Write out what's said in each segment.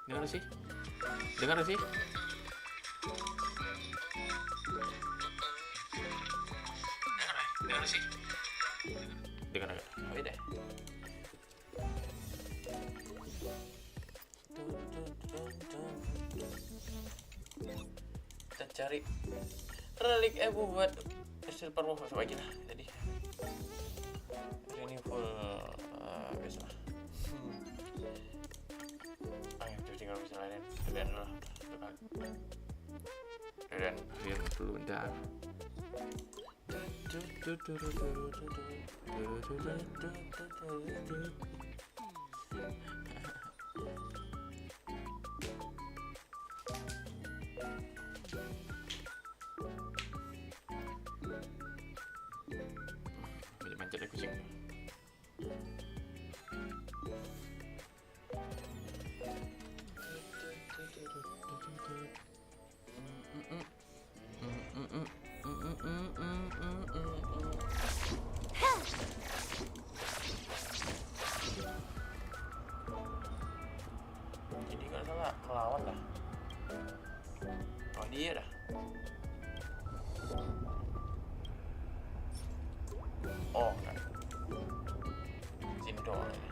Dengar sih. Dengar sih. Dengar agak. Oh iya deh. Kita cari relik buat silver wolf apa aja lah. Jadi ini full biasa. Ayo terus tinggal bisa lain. Dan lah. Dan biar dulu bentar. Manjat deh kucing. Jadi kalau salah melawan lah. Oh dia dah. Oh enggak. Sini doang ini.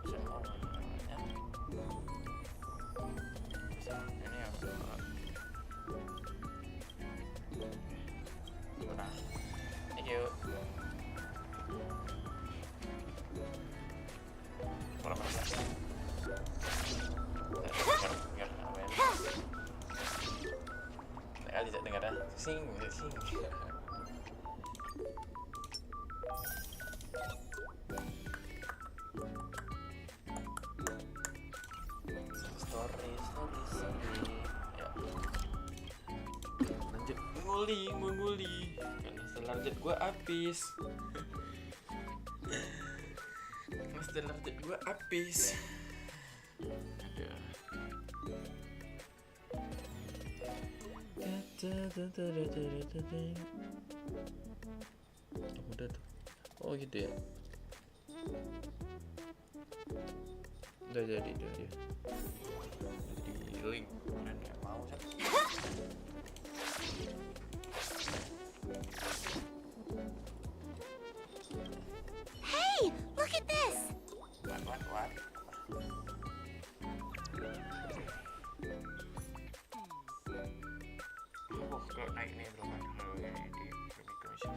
Semua namanya. Ini yang nah. Thank you. Tidak dengar dah. Sing. Story. Ya. Lanjut menguli. Kan setelah jet gua habis. Setelah jet gua habis. Ada. Udah tuh. Oh gitu ya. Udah jadi dia. Di link dan nggak mau sih. Hey, look at this. What? Kalau naik nih belum ada hal yang di commission.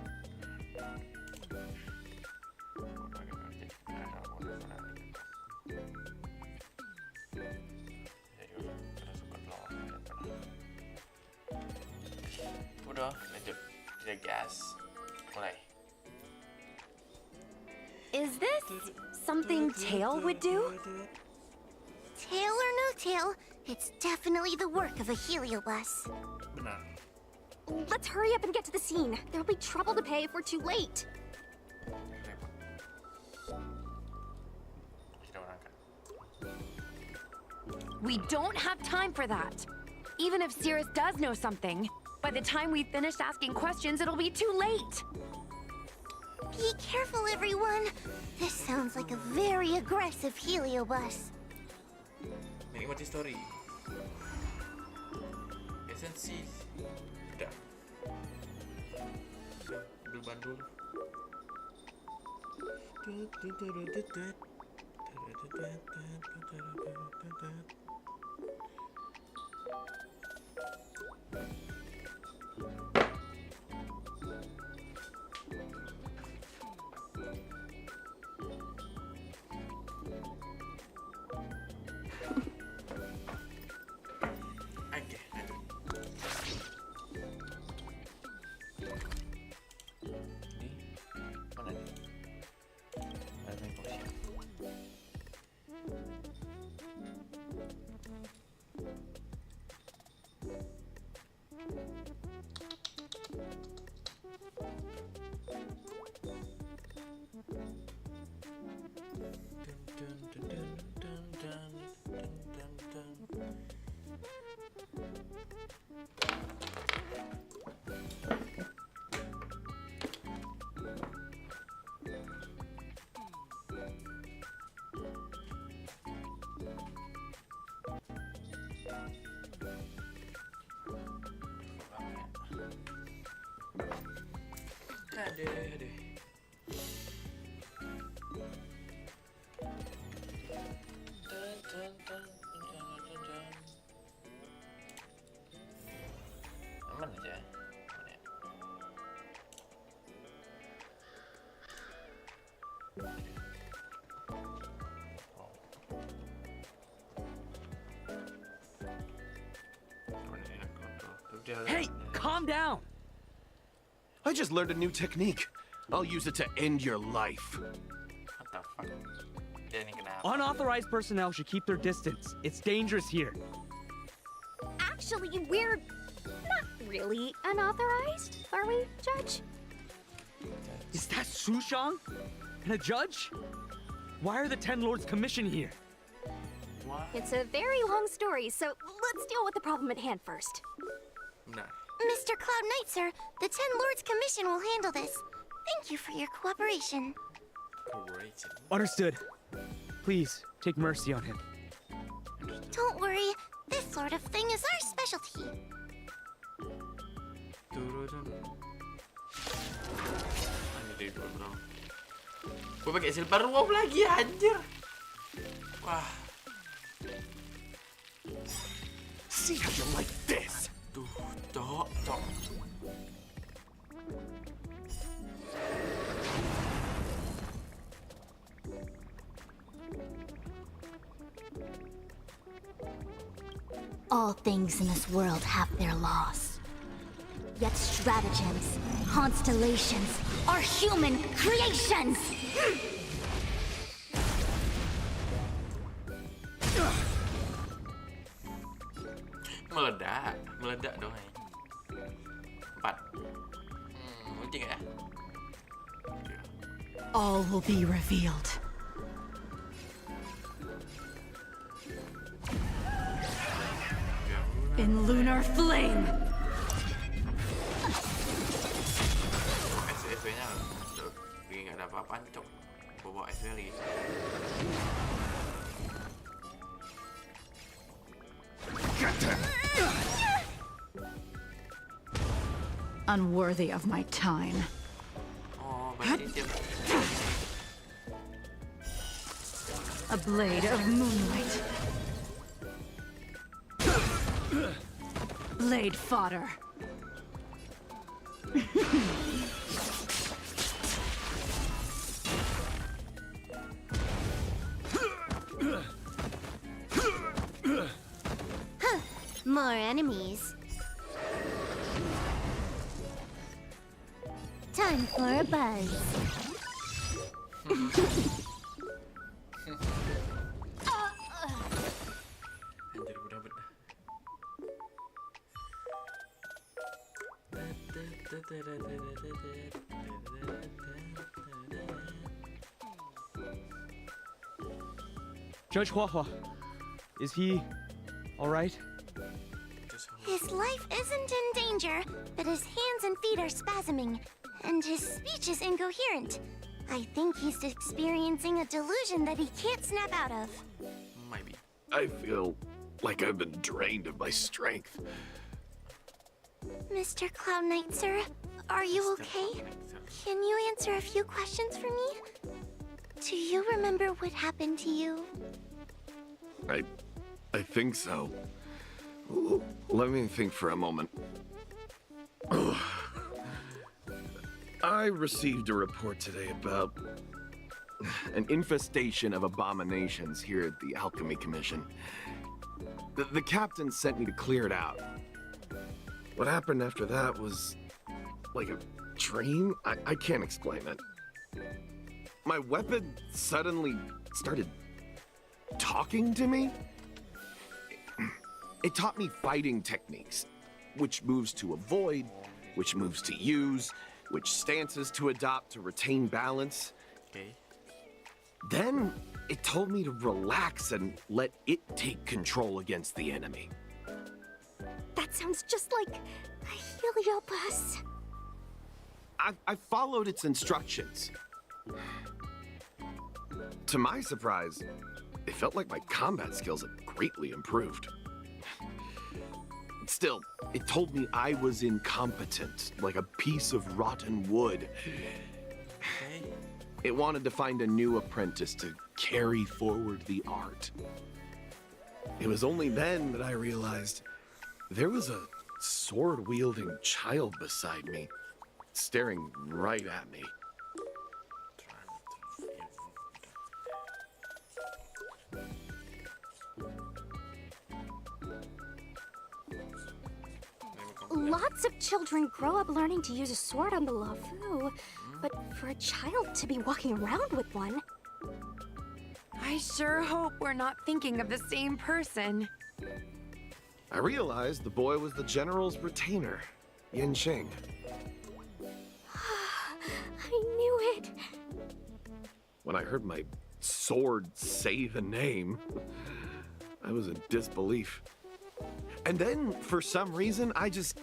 Udah lanjut tidak gas mulai. Is this something Tail would do? Tail or no tail, it's definitely the work of a heliobus. Benar. Let's hurry up and get to the scene. There'll be trouble to pay if we're too late. We don't have time for that. Even if Cirrus does know something, by the time we've finished asking questions, it'll be too late. Be careful, everyone. This sounds like a very aggressive heliobus. Menikmati story. Esensi. Sudah. Ambil bandul. Aduh. Aman aja. Aman ya. Hey, calm down! I just learned a new technique. I'll use it to end your life. What the fuck? Dia ini kenapa? Unauthorized personnel should keep their distance. It's dangerous here. Actually, we're not really unauthorized, are we, Judge? Is that Sushang? And a judge? Why are the Ten Lords Commission here? What? It's a very long story, so let's deal with the problem at hand first. Benar. Mr. Cloud Knight, sir, the Ten Lords Commission will handle this. Thank you for your cooperation. Cooperation. Understood. Please, take mercy on him. Don't worry, this sort of thing is our specialty. Turun. Anjir, bro. Gue pakai silver wow lagi anjir. Wah. See how you like this? Tuh, cok. All things in this world have their laws. Yet stratagems, constellations, are human creations! Meledak dong. 4. Ulti nggak ya? All will be revealed. In lunar flame! SV-nya nggak ada apa-apaan, cok. Bawa SV lagi. Unworthy of my time. Oh, berarti dia A blade of moonlight. Blade fodder. More enemies. Time for a buzz. anjir udah bedah. Judge Huahua, is he all right? His life isn't in danger, but his hands and feet are spasming, and his speech is incoherent. I think he's experiencing a delusion that he can't snap out of. Maybe. I feel like I've been drained of my strength. Mr. Cloud Knight, sir, are you okay? Can you answer a few questions for me? Do you remember what happened to you? I think so. Let me think for a moment. I received a report today about an infestation of abominations here at the Alchemy Commission. The captain sent me to clear it out. What happened after that was like a dream? I can't explain it. My weapon suddenly started talking to me. It taught me fighting techniques, which moves to avoid, which moves to use, which stances to adopt to retain balance. Okay. Then It told me to relax and let it take control against the enemy. That sounds just like a heliobus. I followed its instructions. To my surprise, it felt like my combat skills had greatly improved. Still, it told me I was incompetent, like a piece of rotten wood. Okay. It wanted to find a new apprentice to carry forward the art. It was only then that I realized there was a sword-wielding child beside me, staring right at me. Lots of children grow up learning to use a sword on the Lafu, but for a child to be walking around with one... I sure hope we're not thinking of the same person. I realized the boy was the general's retainer, Yin Shing. I knew it. When I heard my sword say the name, I was in disbelief. And then, for some reason, I just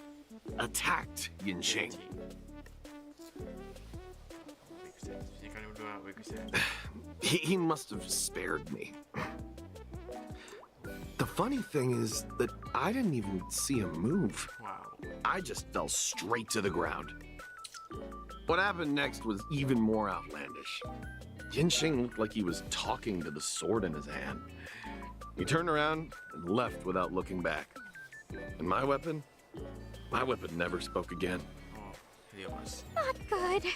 attacked Yin Shing. He must have spared me. The funny thing is that I didn't even see him move. Wow. I just fell straight to the ground. What happened next was even more outlandish. Yin Shing looked like he was talking to the sword in his hand. He turned around and left without looking back. And my weapon never spoke again. Oh, heliobus. Not good.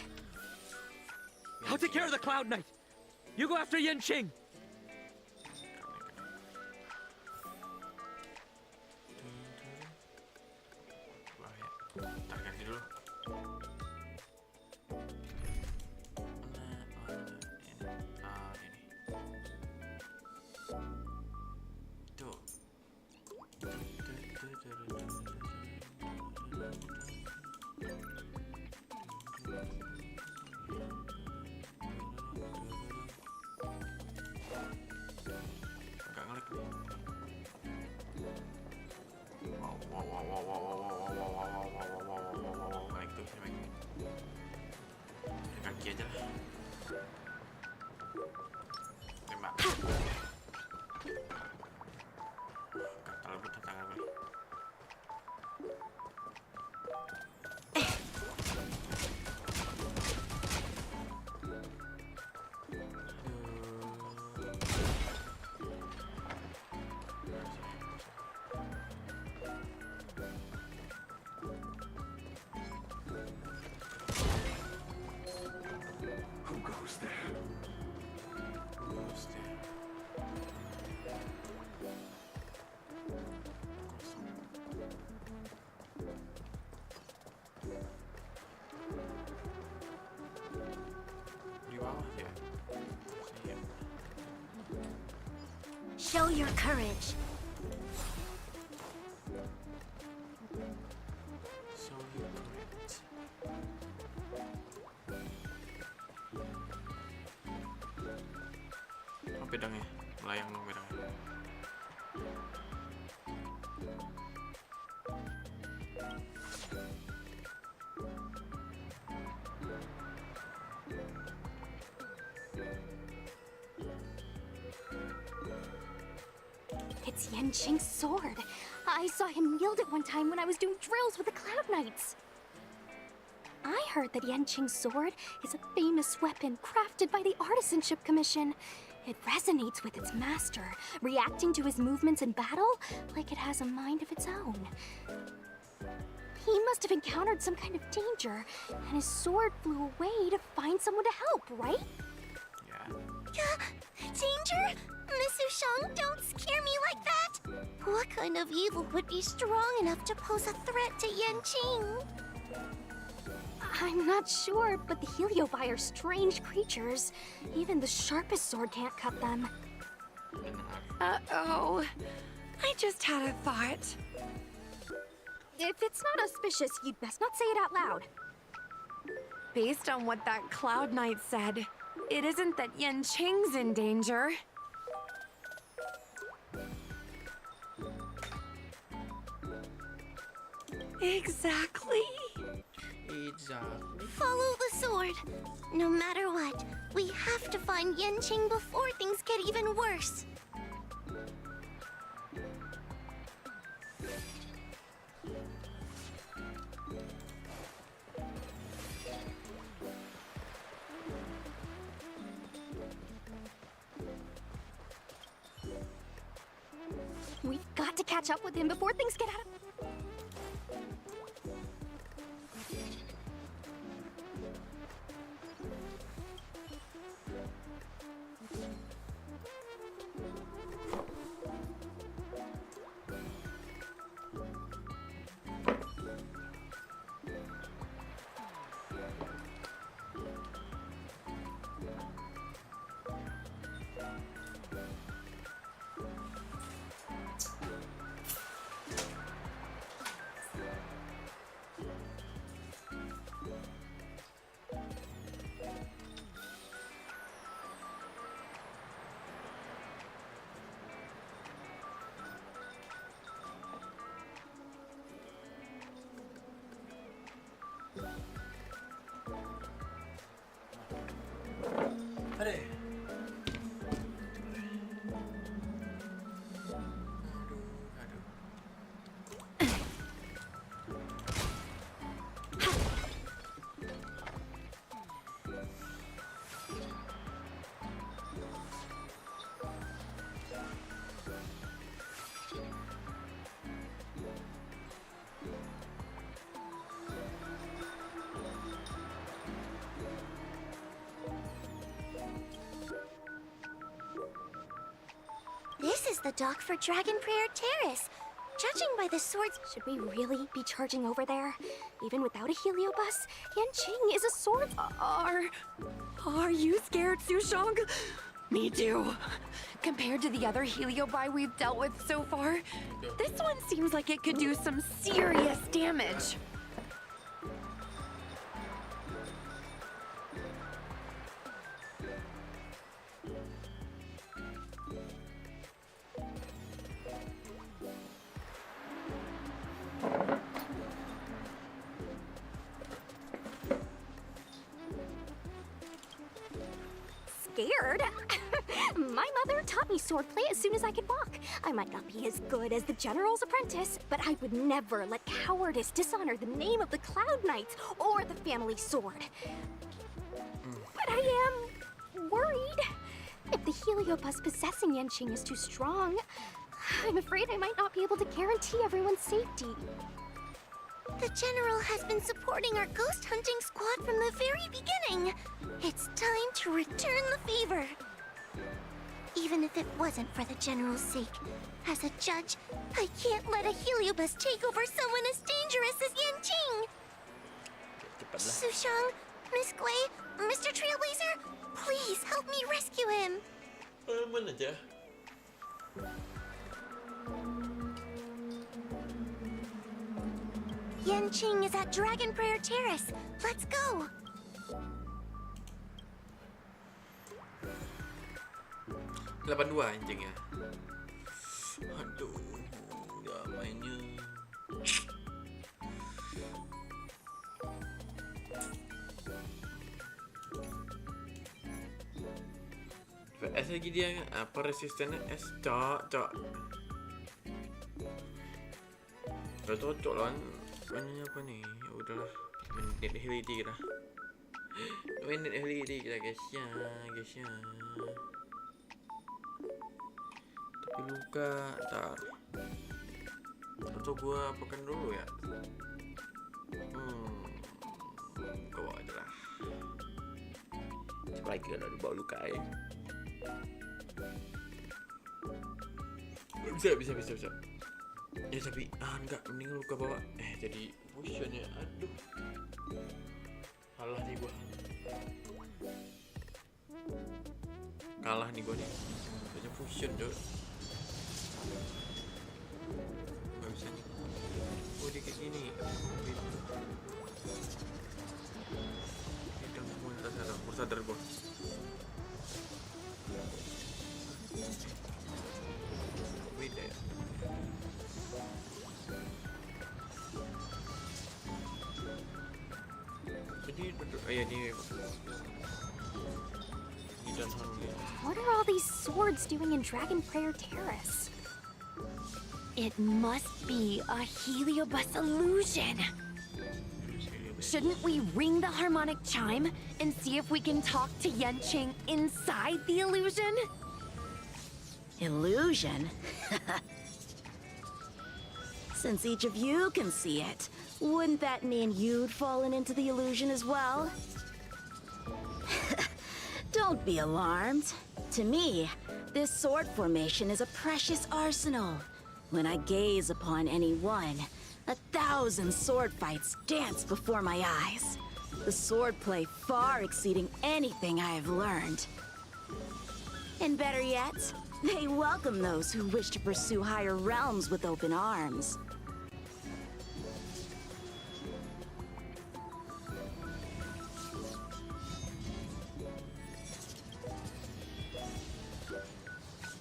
I'll take care of the Cloud Knight. You go after Yen Qing. Ntar ganti dulu. Ini. Tuh. Agak ngelik nih. Wow. Naik tuh, naik. Pakai kaki aja lah. Tembak. Gatal banget tangan gue. Who goes there? Kosong. Di bawah ya. Iya. Show your courage. So you correct. Oh, pedangnya. Melayang dong pedangnya. It's Yen Qing's sword. I saw him wield it one time when I was doing drills with the Cloud Knights. I heard that Yen Qing's sword is a famous weapon crafted by the Artisanship Commission. It resonates with its master, reacting to his movements in battle like it has a mind of its own. He must have encountered some kind of danger, and his sword flew away to find someone to help, right? Ya. Danger? Miss Ushang, don't scare me like that! What kind of evil would be strong enough to pose a threat to Yen Qing? I'm not sure, but the Heliobi are strange creatures. Even the sharpest sword can't cut them. Benar. Uh-oh. I just had a thought. If it's not auspicious, you'd best not say it out loud. Based on what that Cloud Knight said, It isn't that Yanqing's in danger. Exactly. Exactly. Follow the sword. No matter what, we have to find Yanqing before things get even worse. We've got to catch up with him before things get out of... Aduh. This is the dock for Dragon Prayer Terrace. Judging by the swords, Should we really be charging over there? Even without a heliobus? Yanqing is a sword... Are you scared, Sushong? Me too. Compared to the other heliobi we've dealt with so far, this one seems like it could do some serious damage. Scared? My mother taught me swordplay as soon as I could walk. I might not be as good as the general's apprentice, but I would never let cowardice dishonor the name of the Cloud Knights or the family sword. But I am worried. If the heliobus possessing Yanqing is too strong, I'm afraid I might not be able to guarantee everyone's safety. the general has been supporting our ghost hunting squad from the very beginning. It's time to return the favor. Even if it wasn't for the general's sake, as a judge, I can't let a heliobus take over someone as dangerous as Yanqing. Cepatlah. Sushang, Miss Gui, Mr. Trailblazer, please help me rescue him. Mana aja? Yanqing is at Dragon Prayer Terrace. Let's go. 82 anjing ya. Aduh, udah mainnya. VS lagi dia apa resistennya S cok. Gak cocok lah. Mainnya apa nih? Ya udahlah. Main LED lah. Main LED kita guys ya. Tapi luka, ntar. Atau gua apakan dulu ya? Kau aja lah. Lagi kan ada bau luka ya. Bisa. Ya tapi, enggak, mending luka bawa. Jadi fusionnya, aduh. Kalah nih gua. Kalah nih gua nih. Kayaknya fusion tuh. Gak bisa nih. Oh dia kayak gini. Kita mau sadar gua. ni dan hang ni. What are all these swords doing in Dragon Prayer Terrace? It must be a heliobus illusion. Shouldn't we ring the harmonic chime and see if we can talk to Yenching inside the illusion? Illusion? Since each of you can see it, wouldn't that mean you'd fallen into the illusion as well? Don't be alarmed. To me, this sword formation is a precious arsenal. When I gaze upon any one, 1,000 sword fights dance before my eyes. The swordplay far exceeding anything I have learned. And better yet, they welcome those who wish to pursue higher realms with open arms.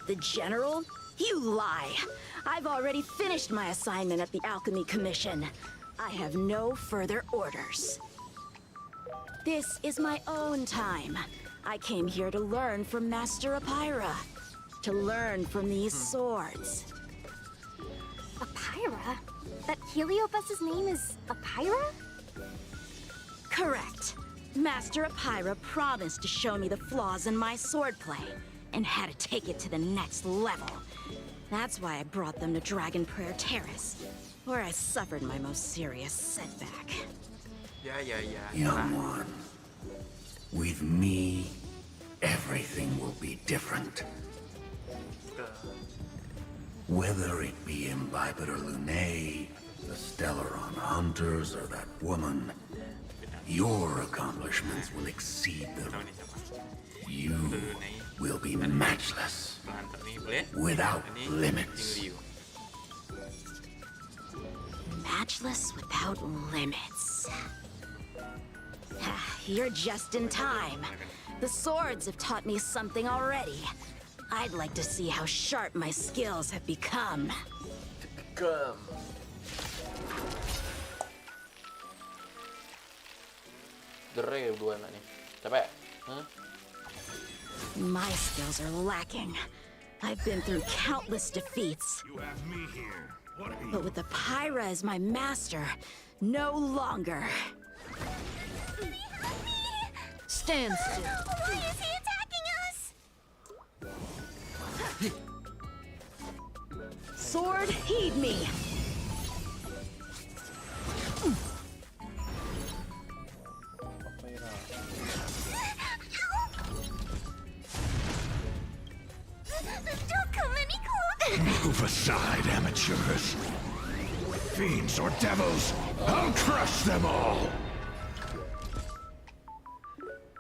The General? You lie! I've already finished my assignment at the Alchemy Commission. I have no further orders. This is my own time. I came here to learn from Master Apira. To learn from these swords. Apira? That Heliobus's name is Apira? Correct. Master Apira promised to show me the flaws in my swordplay, and how to take it to the next level. That's why I brought them to Dragon Prayer Terrace, where I suffered my most serious setback. Ya. Young one, with me, everything will be different. Whether it be Imbibitor Lunae, the Stellaron Hunters, or that woman, your accomplishments will exceed them. You will be matchless, without limits. Matchless without limits. You're just in time. The swords have taught me something already. I'd like to see how sharp my skills have become. Dere dua anak ni. Capek? Hah? My skills are lacking. I've been through countless defeats. You have me here. What are But with Apira as my master, no longer. Stand still. Why is he attacking us? Sword, heed me. Don't come any closer. Move aside, amateurs. Fiends or devils, I'll crush them all.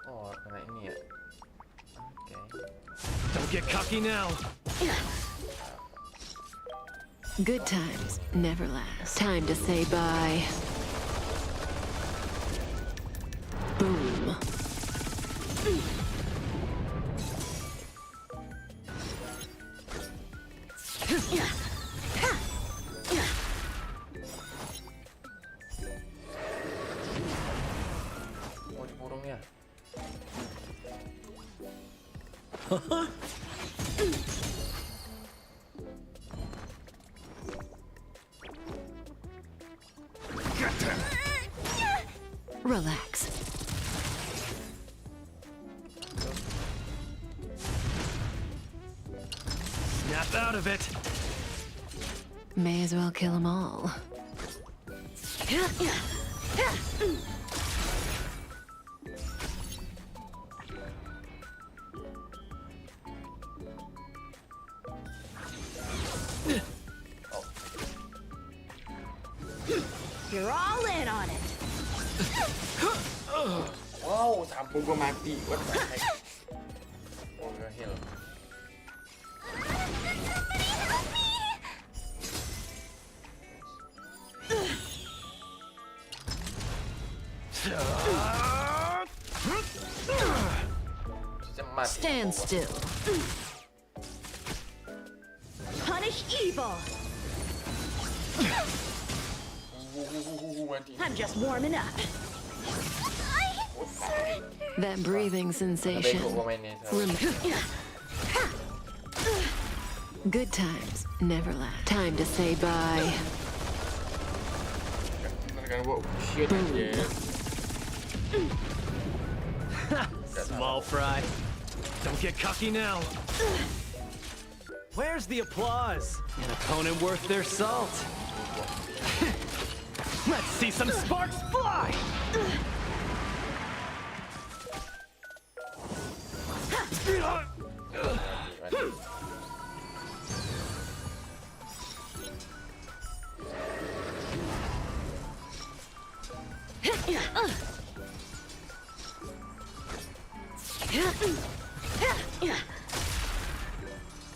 Oh, anak ini ya. Okay. Don't get cocky now. Good times never last. Time to say bye. Boom. Oh, di burungnya. Get them. Relax. Snap out of it. May as well kill them all. You're all in on it. Wow, sampul gua mati. What the heck? Oh, gua heal. Cemat. Stand still. Punish evil. Mati. I'm just warming up. That breathing บ sensation. โกะmainnya Good times never last. Time to say bye. kan bawa shit aja. Small fry. Don't get cocky now. Where's the applause? An opponent worth their salt. Let's see some sparks fly!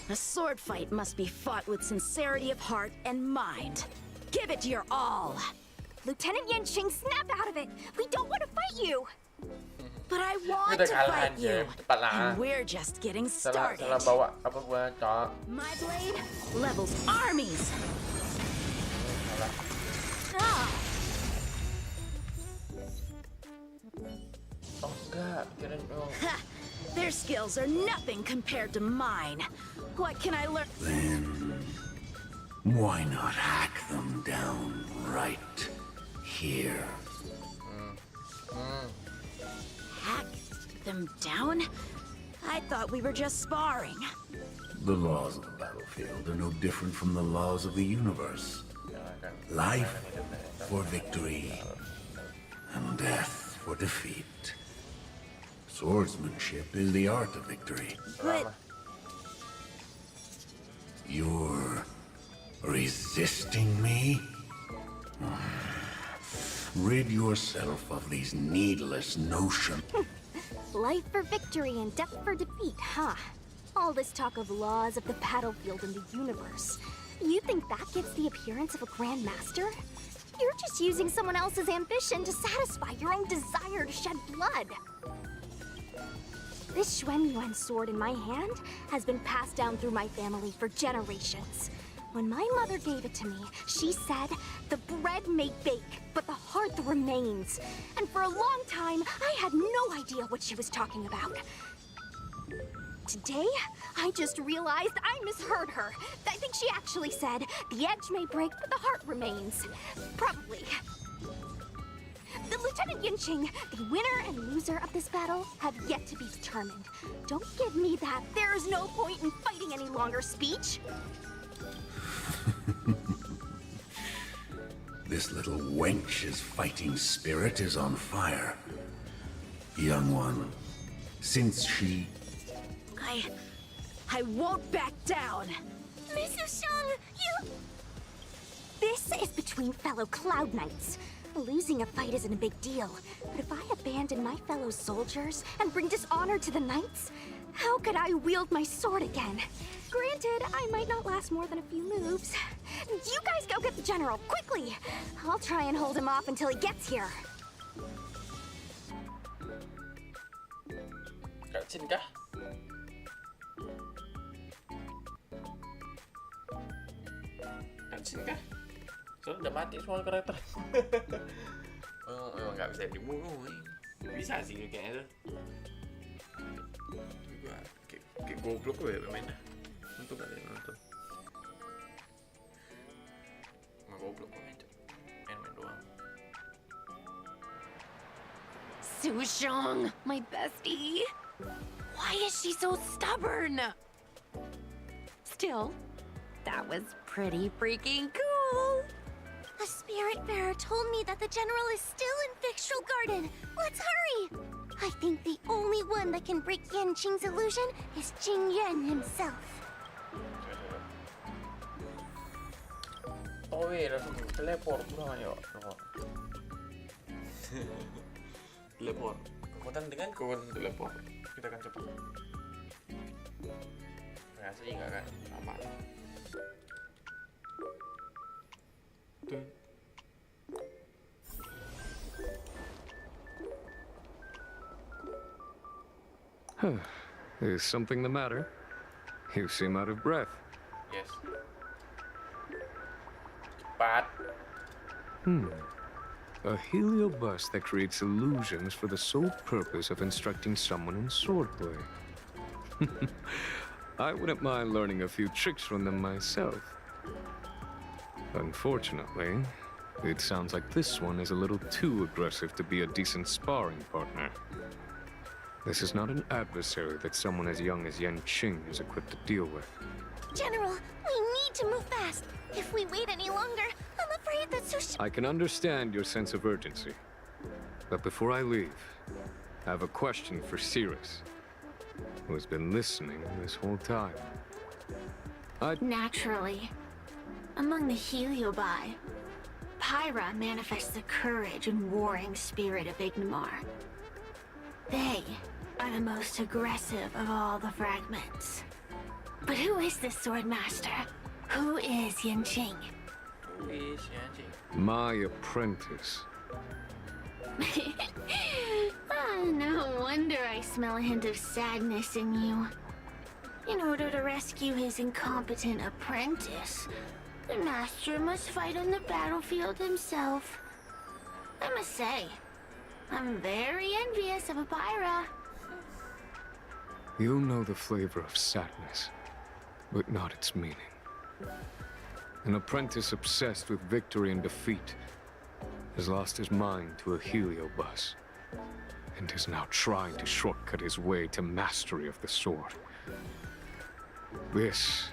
A sword fight must be fought with sincerity of heart and mind. Give it your all. Lieutenant Yanqing, snap out of it! We don't want to fight you! But I want Udah to kalah fight aja, you. cepat lah. And we're just getting started. Salah bawa apa gua, Cok. My blade levels armies. Salah. Ah. Oh enggak, kirain Ha! Their skills are nothing compared to mine. What can I learn? Then, why not hack them down right here? Hack them down? I thought we were just sparring. The laws of the battlefield are no different from the laws of the universe. Life for victory, and death for defeat. Swordsmanship is the art of victory. But You're resisting me? Rid yourself of these needless notions. Life for victory and death for defeat, huh? All this talk of laws of the battlefield and the universe. You think that gives the appearance of a Grand Master? You're just using someone else's ambition to satisfy your own desire to shed blood. This Xuanyuan sword in my hand has been passed down through my family for generations. When my mother gave it to me, she said, the bread may bake, but the heart remains. And for a long time, I had no idea what she was talking about. Today, I just realized I misheard her. I think she actually said, the edge may break, but the heart remains. Probably. The Lieutenant Yanqing, the winner and loser of this battle, have yet to be determined. Don't give me that "there's no point in fighting any longer" speech. This little wench's fighting spirit is on fire. Young one, since she... I won't back down. Miss Sushang, you... This is between fellow Cloud Knights. Losing a fight isn't a big deal, but if I abandon my fellow soldiers and bring dishonor to the Knights, how could I wield my sword again? Granted, I might not last more than a few moves. You guys go get the General, quickly! I'll try and hold him off until he gets here. Cutscene kah? Cutscene kah? Soalnya udah mati semua karakter. Oh, memang nggak bisa dibunuh. Bisa sih kayaknya tuh. Juga kayak goblok gue ya mainnya. Untung gak ada yang nonton. Nggak goblok gue main doang. Sushang, my bestie. Why is she so stubborn? Still, that was pretty freaking cool. A spirit bearer told me that the general is still in Victual Garden. Let's hurry! I think the only one that can break Yanqing's illusion is Jing Yuan himself. Oh iya, langsung teleport pulang yuk. Teleport. Kekuatan dengan kekuatan teleport. Kita akan cepat. Nggak sih, nggak kan? Aman. Is something the matter? You seem out of breath. Yes. Cepat. A heliobus that creates illusions for the sole purpose of instructing someone in swordplay. I wouldn't mind learning a few tricks from them myself. Unfortunately, it sounds like this one is a little too aggressive to be a decent sparring partner. This is not an adversary that someone as young as Yanqing is equipped to deal with. General, we need to move fast. If we wait any longer, I'm afraid that I can understand your sense of urgency. But before I leave, I have a question for Cirrus, who has been listening this whole time. Naturally. Among the Heliobi, Pyra manifests the courage and warring spirit of Ignimar. They are the most aggressive of all the fragments. But who is this sword master? Who is Yanqing? My apprentice. No wonder I smell a hint of sadness in you. In order to rescue his incompetent apprentice, the master must fight on the battlefield himself. I must say, I'm very envious of Pyra. You'll know the flavor of sadness, but not its meaning. An apprentice obsessed with victory and defeat has lost his mind to a heliobus, and is now trying to shortcut his way to mastery of the sword. This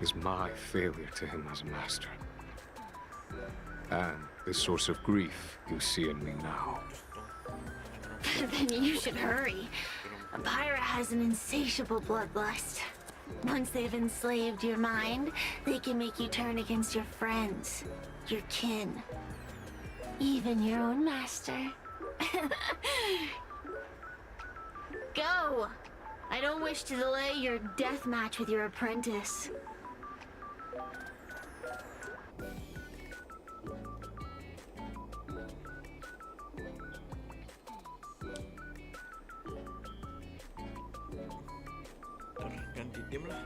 is my failure to him as a master, and the source of grief you see in me now. Then you should hurry. Pyra has an insatiable bloodlust. Once they've enslaved your mind, they can make you turn against your friends, your kin, even your own master. Go! I don't wish to delay your death match with your apprentice. Ganti tim lah.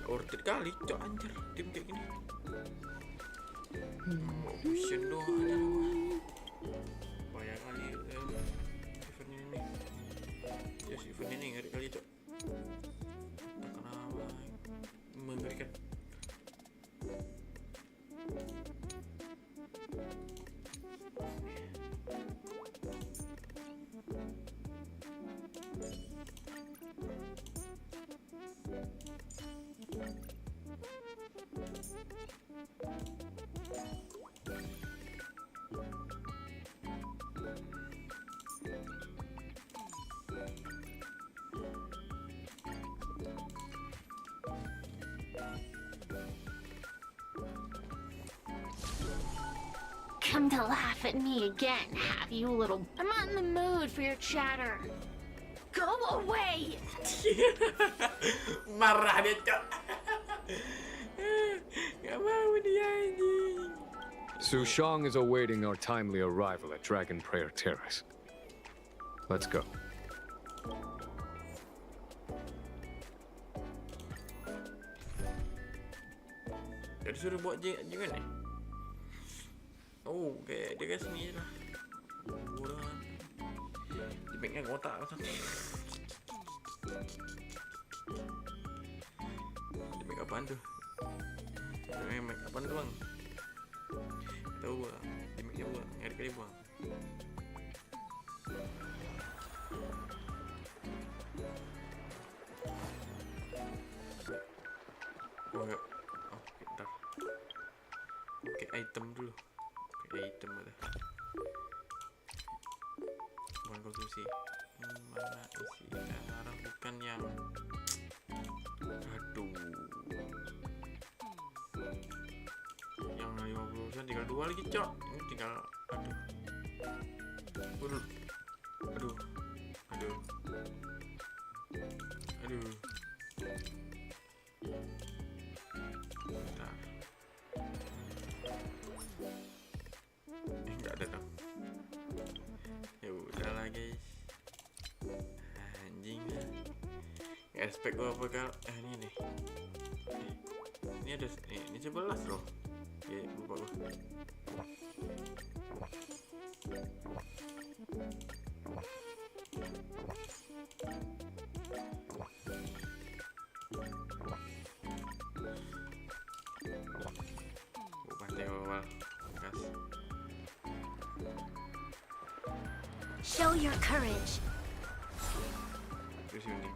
Order kali, cok anjir tim kayak gini. Option doang aja loh. Banyak kali event ini. Yes, event ini ngeri kali cok. Tak kenapa mengerikan. Come to laugh at me again, have you, little... I'm not in the mood for your chatter. Go away! Marah dia, cok. Gak mau dia anjing. Sushang is awaiting our timely arrival at Dragon Prayer Terrace. Let's go. Dia disuruh buat jangan ni. Oh, kayak dia kat sini je lah. Bodoh kan. Dia pegang kotak macam ni. Dia pegang apaan tu? Dia pegang apaan tu bang? Tahu lah. Dia pegang buang. Ada kali buang. Oh, enggak. Oh, bentar. Oke, item dulu. Item ada. Bukan konsumsi. Mana isi arah bukan yang. Aduh. Yang 50% tinggal 2 lagi, cok. Ini tinggal aduh. Aduh. Aduh. Aduh. Aduh. Bentar. Enggak ada dong. Ya udahlah guys. Anjing lah. Gak expect gua apa kal. Ini nih. Ini ada ini 11 loh. Ya lupa gua. Pantai bawah. Gas. Show your courage. Itu sini.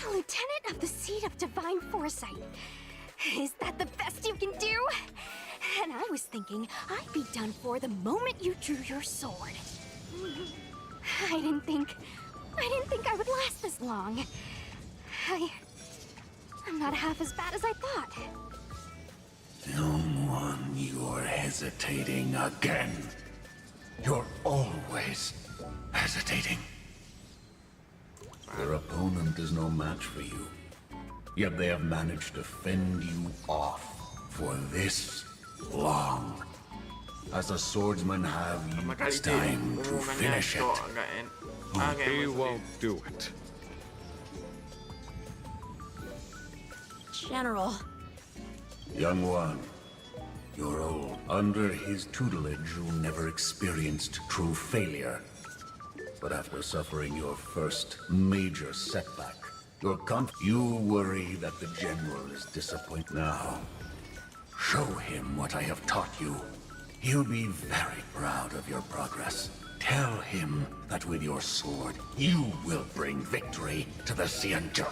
Lieutenant of the Seat of Divine Foresight. Is that the best you can do? And I was thinking I'd be done for the moment you drew your sword. I didn't think I would last this long. I'm not half as bad as I thought. Young one, you're hesitating again. You're always hesitating. Your opponent is no match for you. Yet they have managed to fend you off for this long. As a swordsman have you it's time to finish it. He won't do it. General. Young one, you're old. Under his tutelage, you never experienced true failure. But after suffering your first major setback, you worry that the general is disappointed. Now, show him what I have taught you. He'll be very proud of your progress. Tell him that with your sword, you will bring victory to the Xianzhou.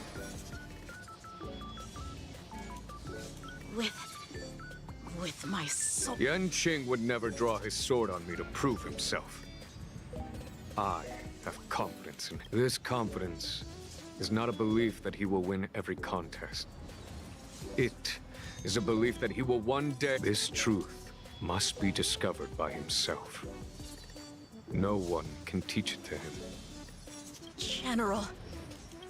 With my soul. Yanqing would never draw his sword on me to prove himself. I have confidence in him. This confidence is not a belief that he will win every contest. It is a belief that he will one day... This truth must be discovered by himself. No one can teach it to him. General.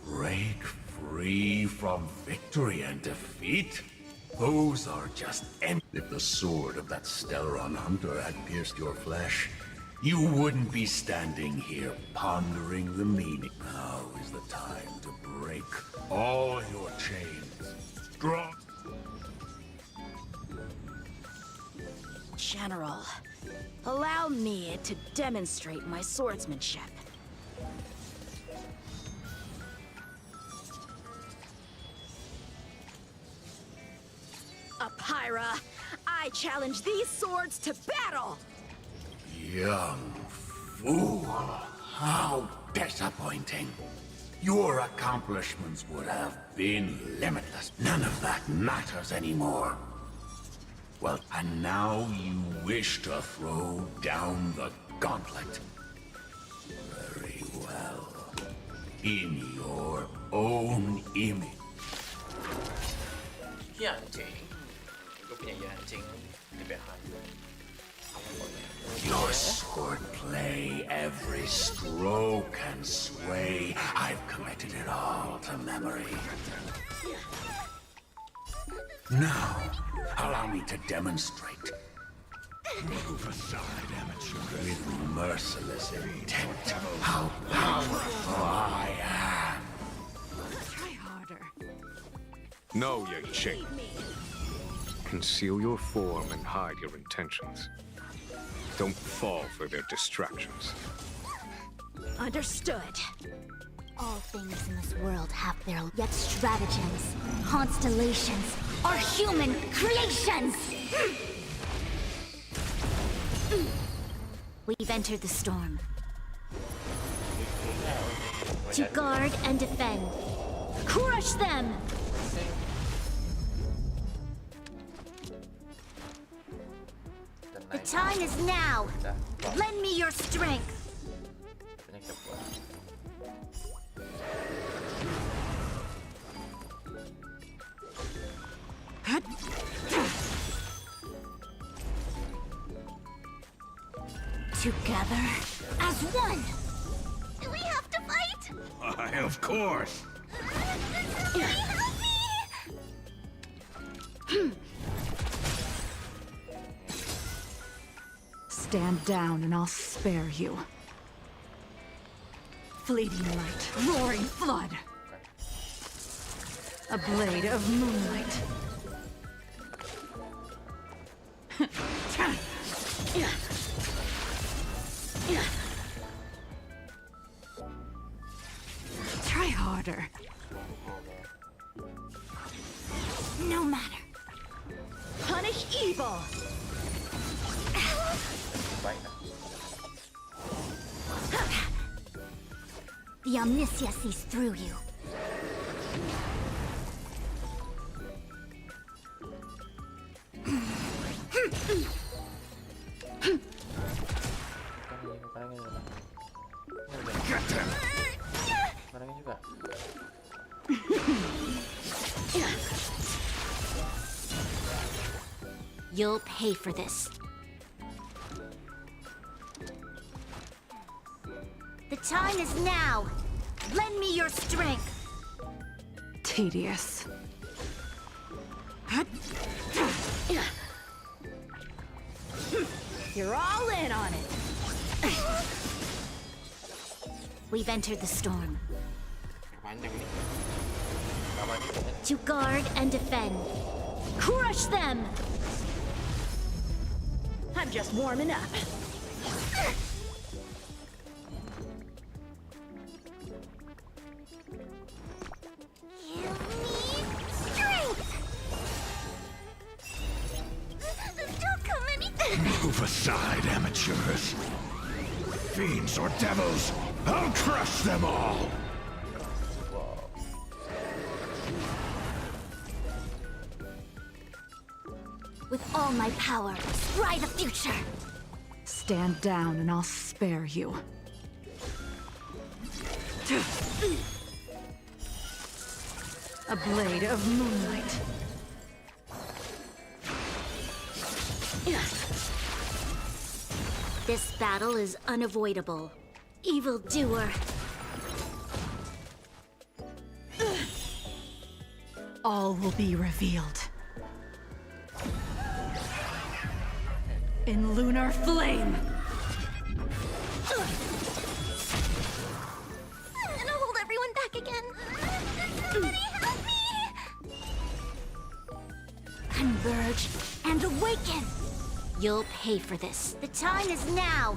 Break free from victory and defeat? Those are just empty. If the sword of that Stellaron hunter had pierced your flesh, you wouldn't be standing here pondering the meaning. Now is the time to break all your chains. Draw. General, allow me to demonstrate my swordsmanship. Apyra, I challenge these swords to battle! Young fool, how disappointing. Your accomplishments would have been limitless. None of that matters anymore. Well, and now you wish to throw down the gauntlet. Very well. In your own image. Anjing. Gue punya anjing di behind. Your swordplay, every stroke and sway, I've committed it all to memory. Now, allow me to demonstrate. Move aside, amateur. With merciless intent, how powerful I am. Try harder. No, Yanqing. Conceal your form and hide your intentions. Don't fall for their distractions. Understood. All things in this world have their yet stratagems, constellations, are human creations! We've entered the storm. To guard and defend. Crush them! The time is now! Lend me your strength! Together as one! Do we have to fight? Why, of course! Help me! Stand down and I'll spare you. Fleeting light, roaring flood. A blade of moonlight. Try harder. No matter. Punish evil. Baik dah. The Omniscia sees through you. Get them! Barangnya juga. You'll pay for this. The time is now. Lend me your strength. Tedious. You're all in on it. We've entered the storm. Panjang nih. Kapan nih? To guard and defend. Crush them! I'm just warming up. You need strength! Don't come any... Move aside, amateurs. Fiends or devils, I'll crush them all! With all my power, scry the future! Stand down and I'll spare you. A blade of moonlight. This battle is unavoidable. Evildoer. All will be revealed. In lunar flame! I'm gonna hold everyone back again. Somebody help me! Converge and awaken! You'll pay for this. The time is now.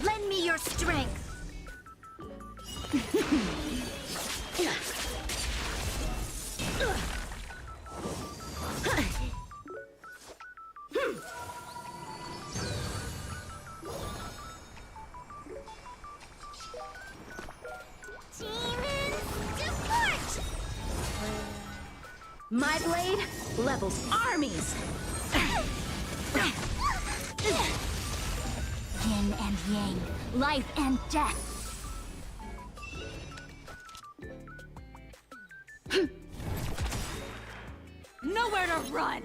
Lend me your strength. My blade levels armies. Yin and yang, life and death. Nowhere to run.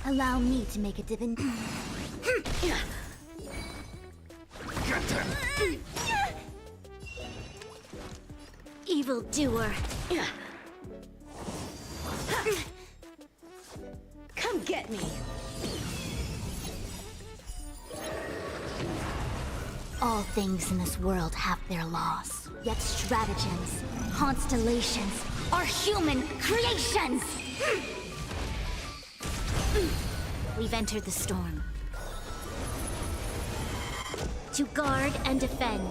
Allow me to make a divin. Get them! Evildoer. Come get me. All things in this world have their laws. Yet stratagems, constellations, are human creations! We've entered the storm. To guard and defend.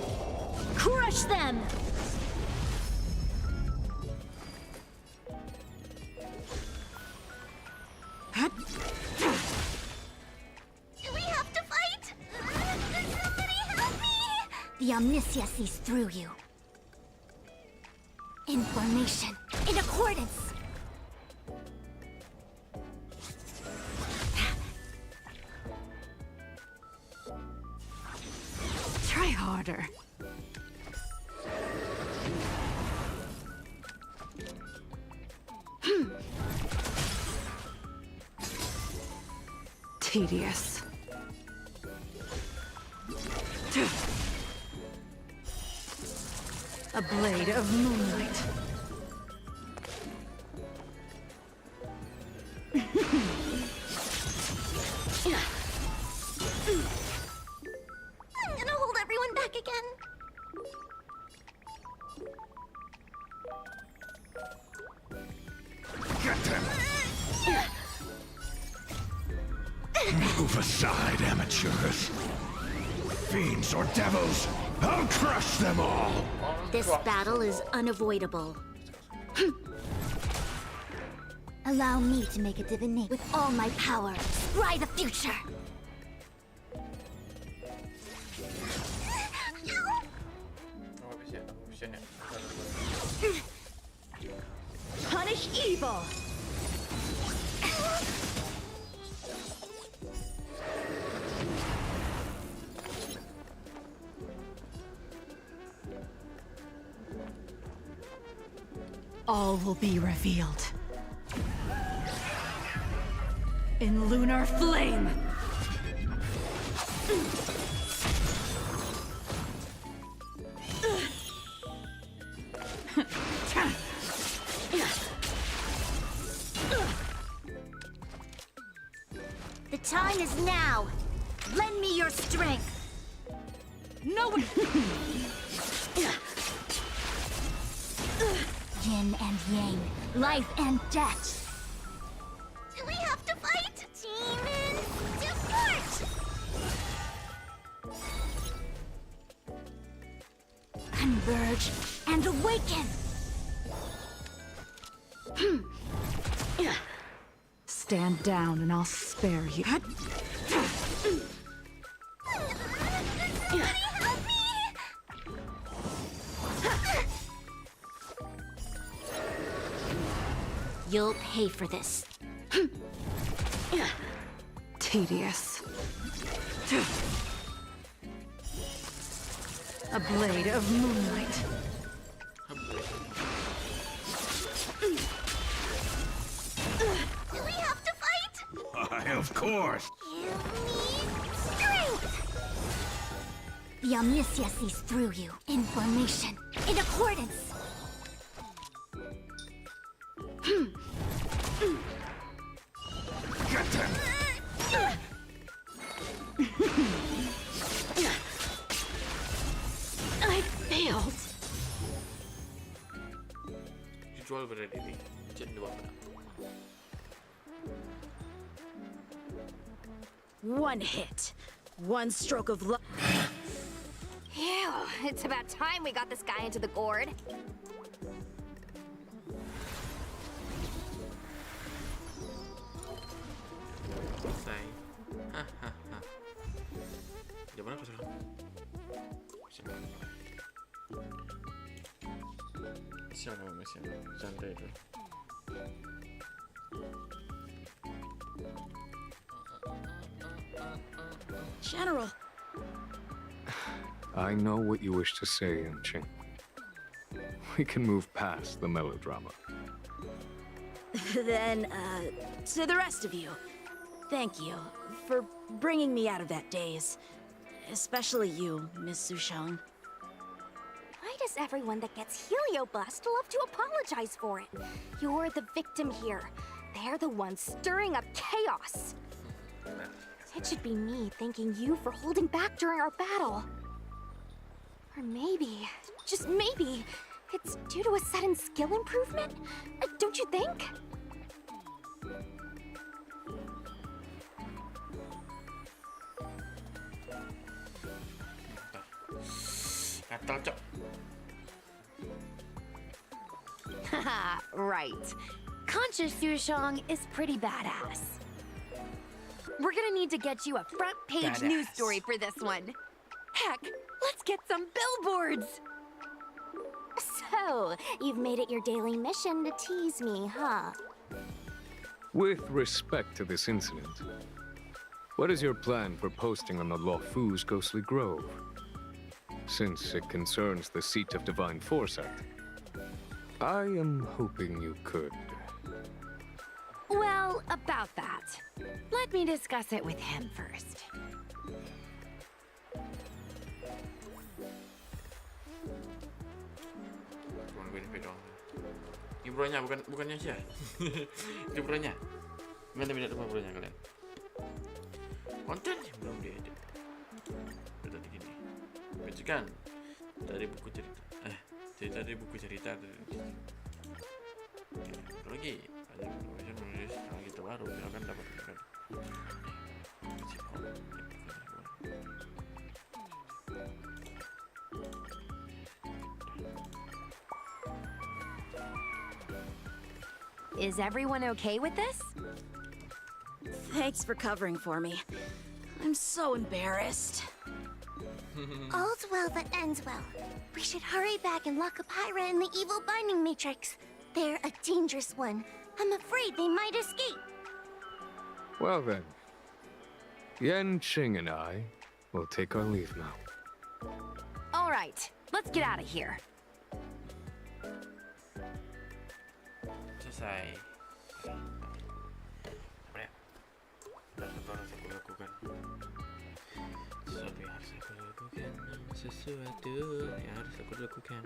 Crush them! Do we have to fight? Somebody help me! The Omniscia sees through you. Information in accordance. Try harder. Tedious. A blade of moonlight. I'm gonna hold everyone back again. Get them! Move aside, amateurs. Fiends or devils, I'll crush them all. This battle is unavoidable. Allow me to make a divination with all my power. Scry the future. Punish evil! All will be revealed. In lunar flame! The time is now. Lend me your strength. No one... Yin and yang, life and death. Do we have to fight? Demons, depart! Converge and awaken! Stand down and I'll spare you. You'll pay for this. Tedious. A blade of moonlight. Do we have to fight? Why, of course. Give me strength! The omniscia sees through you. Information. In accordance. Get them. I failed. Dijual berada di Jen 2 menang. One hit. One stroke of luck. Ew, it's about time we got this guy into the gourd. Selesai. Hahaha. Jam berapa sekarang? Masih santai dulu. General. I know what you wish to say, Ching. We can move past the melodrama. Then, to the rest of you, thank you for bringing me out of that daze. Especially you, Miss Sushang. Why does everyone that gets heliobust love to apologize for it? You're the victim here. They're the ones stirring up chaos. It should be me thanking you for holding back during our battle. Or maybe, just maybe, it's due to a sudden skill improvement? Don't you think? Gatal, Cok. Haha, right. Conscious Sushang is pretty badass. We're gonna need to get you a front-page news story for this one. Heck, let's get some billboards! So, you've made it your daily mission to tease me, huh? With respect to this incident, what is your plan for posting on the Lofu's Ghostly Grove? Since it concerns the seat of divine foresight, I am hoping you could. Well, about that. Let me discuss it with him first. Cuma benefit doang. Ini bronya bukannya sih. Itu bronya. Gimana beda sama bronya kalian? Konten belum diedit. Udah tadi gini. Bacakan dari buku cerita. Cerita dari buku cerita. Oke, lagi ada information menulis hal gitu baru, silakan dapat. is everyone okay with this? Thanks for covering for me. I'm so embarrassed. All's well that ends well. We should hurry back and lock up Hyra in the evil binding matrix. They're a dangerous one. I'm afraid they might escape. Well then, Yan Qing and I will take our leave now. All right, let's get out of here. Selesai. Apa ya? Sesuatu harus aku lakukan. Sesuatu yang harus aku lakukan.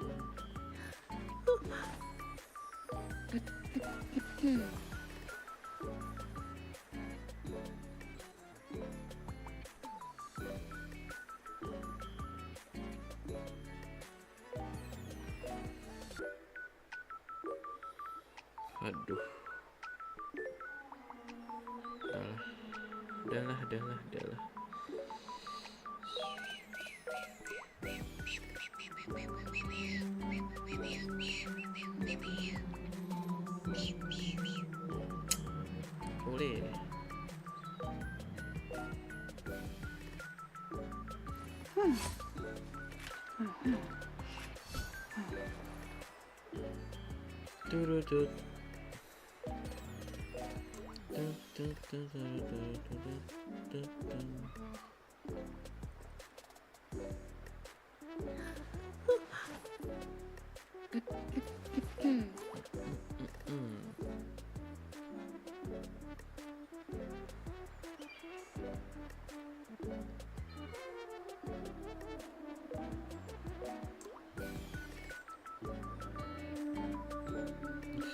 Aduh. Udahlah. Boleh. Turut.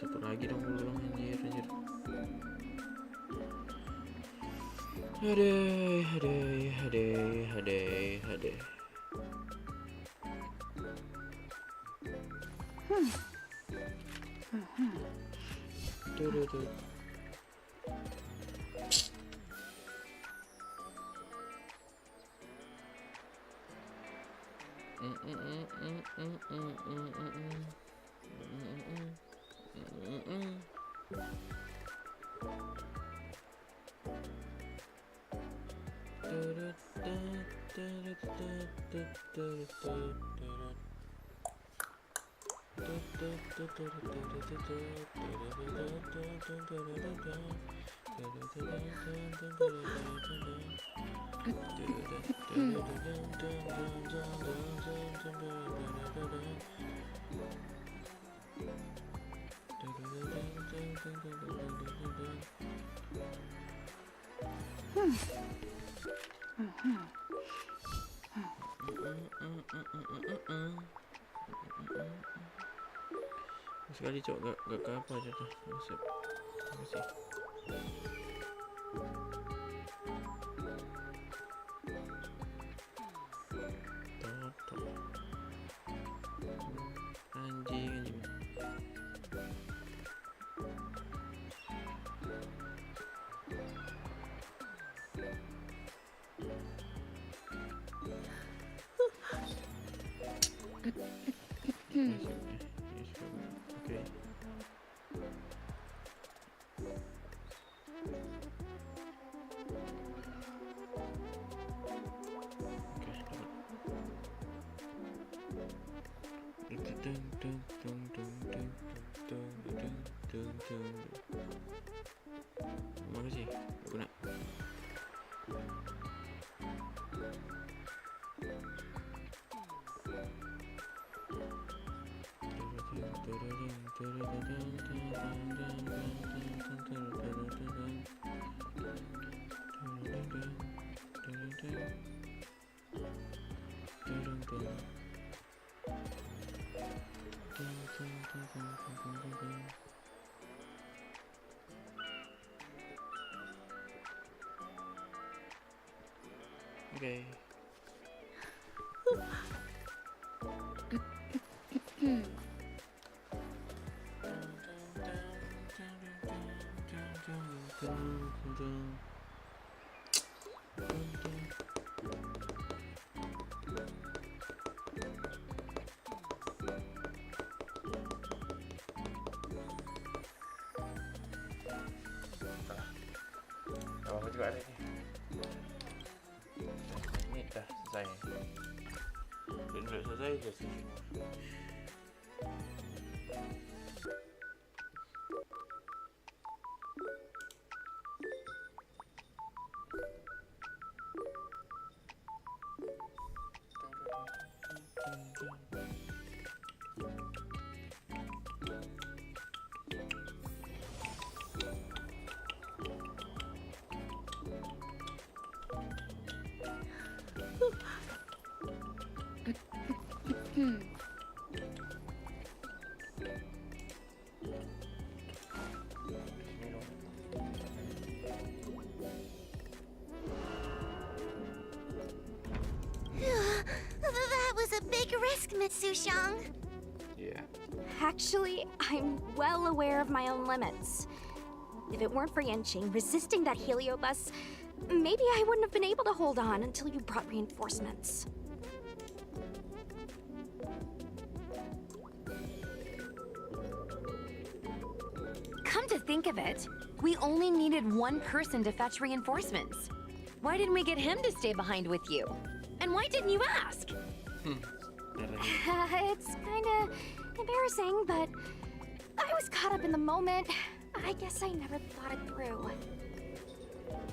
Satu lagi dong belum anjir. Hadeh. Turut. Sekali cok gak ke apa aja tuh. Makasih. Toto. Anjing. Okay. Makasih, guna. Okay. selesai. Udah selesai udah selesai. That was a big risk, Miss Sushang. Yeah. Actually, I'm well aware of my own limits. If it weren't for Yanqing resisting that heliobus, maybe I wouldn't have been able to hold on until you brought reinforcements. Come to think of it, we only needed one person to fetch reinforcements. Why didn't we get him to stay behind with you? And why didn't you ask? It's kinda embarrassing, but I was caught up in the moment. I guess I never thought it through.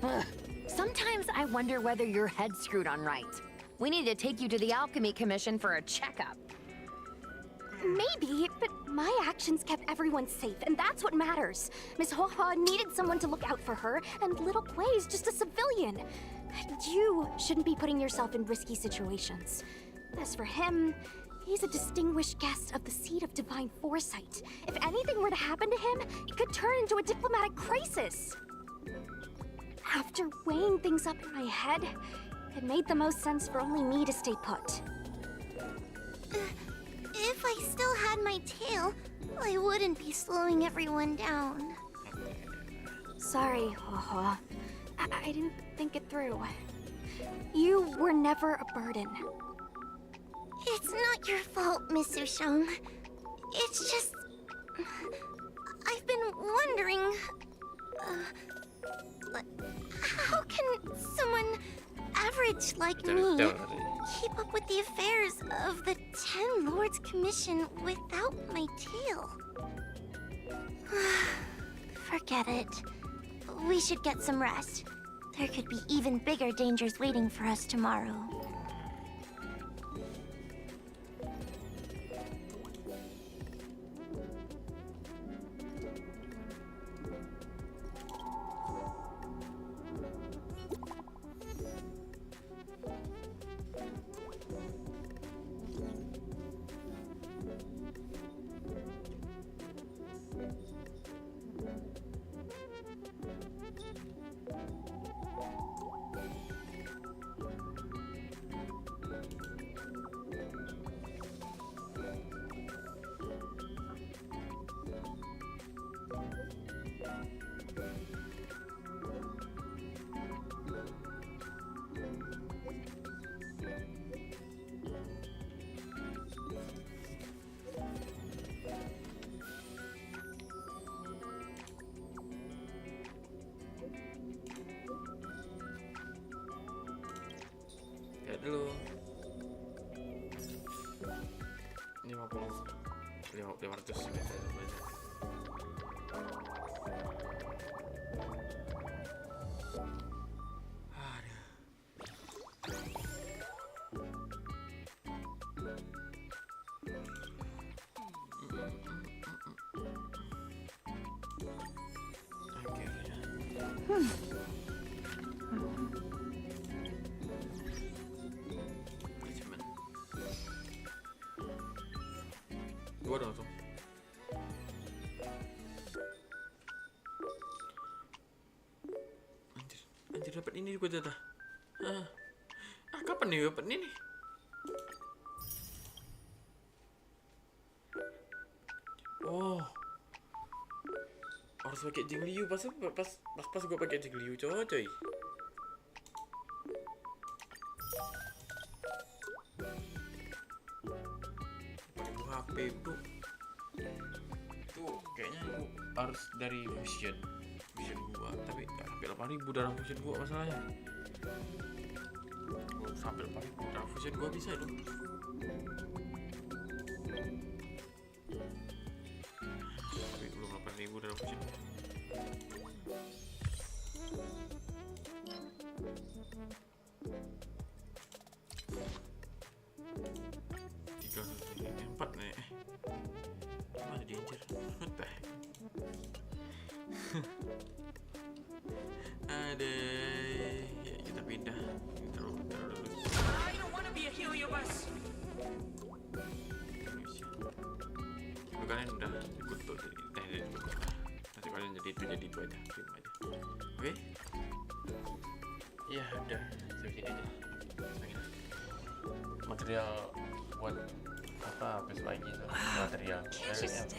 Ugh. Sometimes I wonder whether your head's screwed on right. We need to take you to the Alchemy Commission for a checkup. Maybe, but my actions kept everyone safe, and that's what matters. Miss Hoa needed someone to look out for her, and little Kuei's just a civilian. You shouldn't be putting yourself in risky situations. As for him, he's a distinguished guest of the Seat of Divine Foresight. If anything were to happen to him, it could turn into a diplomatic crisis. After weighing things up in my head, it made the most sense for only me to stay put. If I still had my tail, I wouldn't be slowing everyone down. Sorry, Hoa. I didn't think it through. You were never a burden. It's not your fault, Miss Sushang. It's just... I've been wondering... how can someone average like me keep up with the affairs of the 10 Lords Commission without my tail? Forget it. We should get some rest. There could be even bigger dangers waiting for us tomorrow. Lihat dulu. 500 meter banyak. Dua dong tuh. Anjir dapat ini juga jatah. Kapan nih dapat ini? Oh, harus pakai Jingliu pas gue pakai Jingliu coy. HP bro, itu kayaknya harus dari fusion gua, tapi HP 8000 dalam fusion gua masalahnya. Gua sampai 8.000 transfusion gua bisa itu. Tapi belum 8.000 transfusion. Tiga empat nih. Mana dia anjir? Entah. Ada, ya kita pindah. Taruh dulu. I don't want to be a heliobus. Indonesia. Tapi kalian udah ikut tuh jadi teknik itu. Nanti kalian jadi itu aja, terima aja. Oke? Ya udah, sampai sini aja. Material buat apa? Habis lagi tuh material. Buat.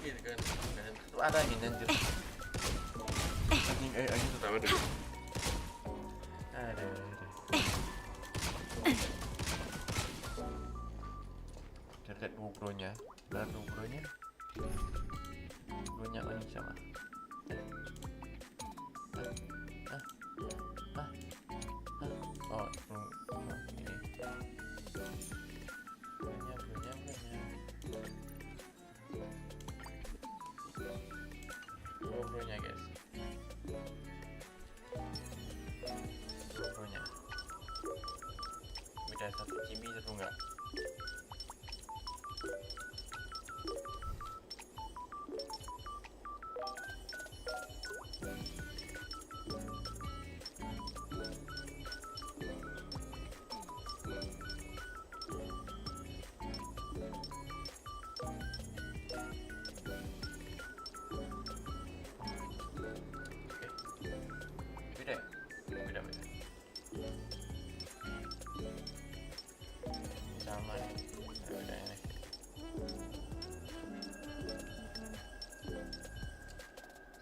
Ini kan tuh ada angin anjir. Angin tuh tahu deh. Ada. Lihat ubronya, dan ubronya angin sama. Oh, ini. Bronya. Bronya guys. Bronya. Beda 1 GB satu enggak? Beda. Sama nih, bedanya nih.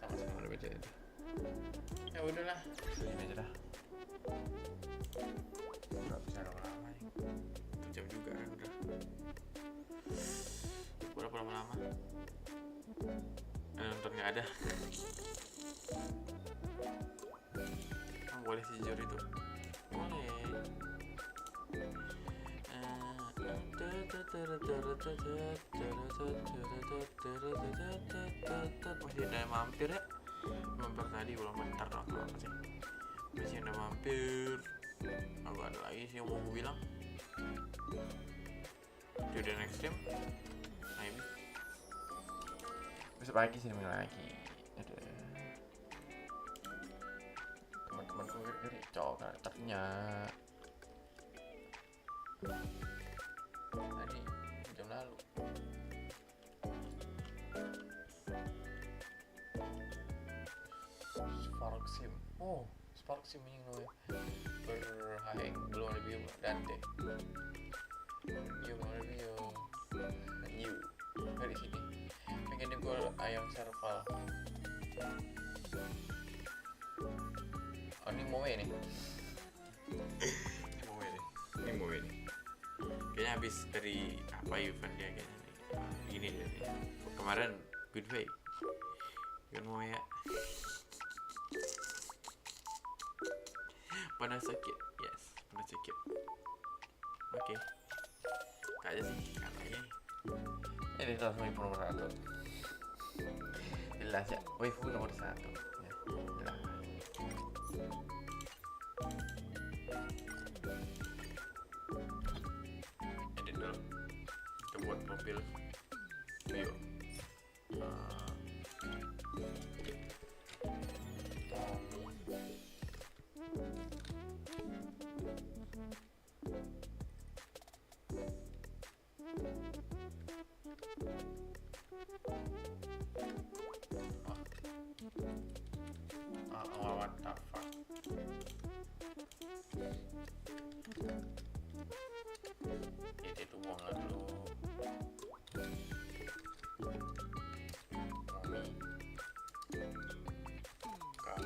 Sama beda itu. Ya udahlah, ini aja dah. Nggak bisa lama-lama nih. 1 jam juga kan udah. Berapa lama-lama? Nonton nggak ada. Boleh sih jujur itu. Boleh. Masih ada yang mampir ya? Mampir tadi belum bentar dong kalau sih. Masih ada mampir. Aku ada lagi sih yang mau gue bilang. To the next game. Maybe. Besok pagi sih lagi. Ada. Teman-temanku gede cowok karakternya. Tadi jam lalu. Spark Sim. Oh, Spark Sim ini namanya. Berhaeng belum review Dante. Belum review. New. Dari sini. Pengen gue ayam serval. Oh, ini mau nih. Ini mau nih. Kayaknya habis dari apa event dia kayaknya nih. Ini dia nih. Kemarin good way. Kan mau ya. Panas sakit. Yes, panas sakit. Oke. Kayak sih katanya. Ini 150%. Jelas ya. Waifu nomor 1. Ya, jelas. Edit dulu. Kita buat profil video. What the fuck? Itu buang dulu. Mami. Kak.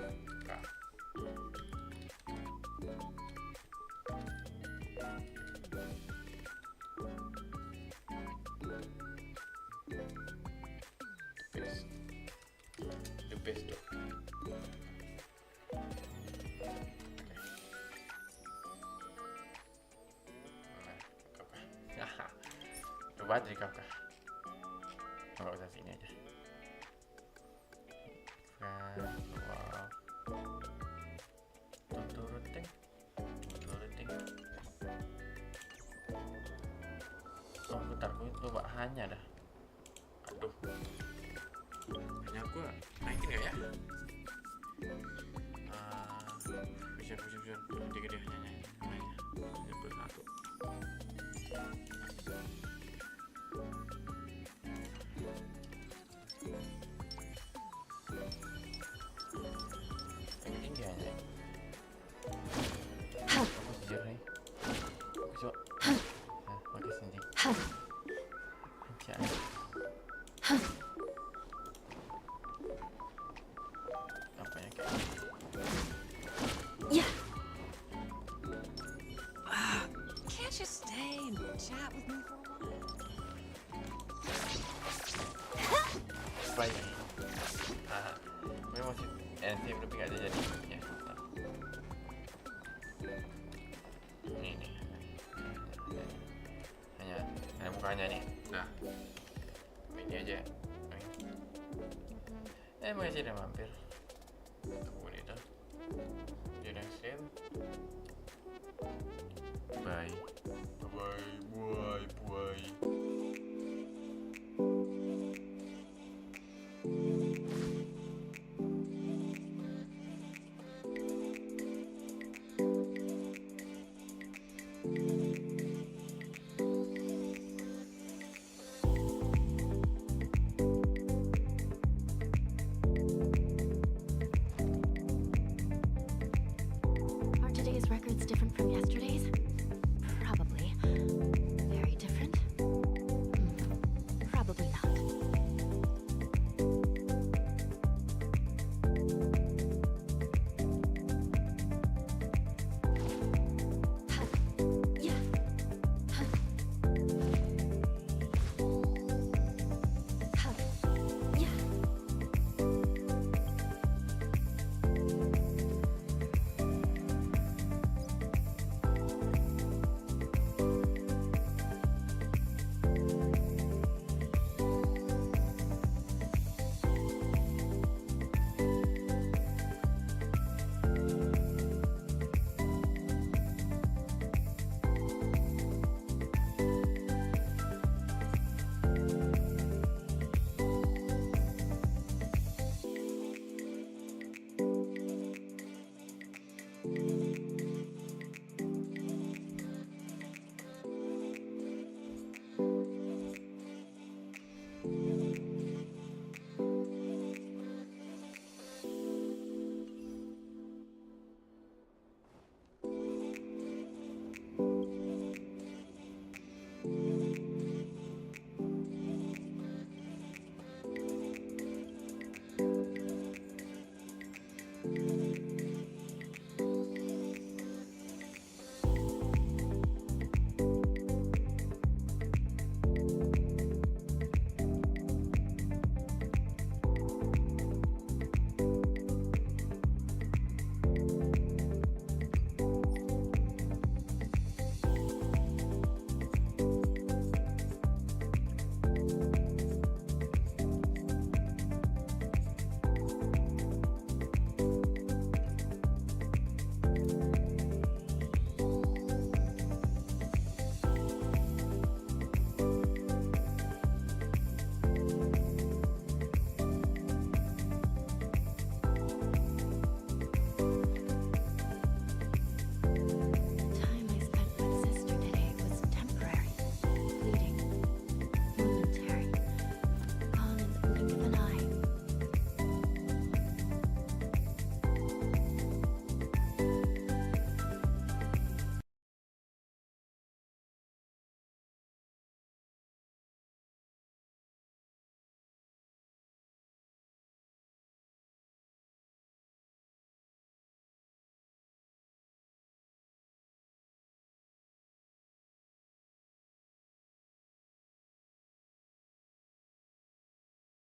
best tuh. Coba dari kakak. Nggak usah sini aja. Wow. Turuting. Oh bentar, gue coba hanya dah. Aduh. Hanya gue naikin nggak ya? Vision. Tiga deh hanya. Hanya bersatu. Yang tinggi hanya. Aku sejar nih. Coba. Nah, pakai sini. Anjay. Apa ya kayak? Yeah. Can't you stay and chat with me for a while? Banyak. Gue masih NC tapi gak ada jadi. Ya, bentar. Ini. Hanya mukanya nih. Nah. Ini aja. Makasih udah mampir. Kebun itu. Jadi next game. Bye.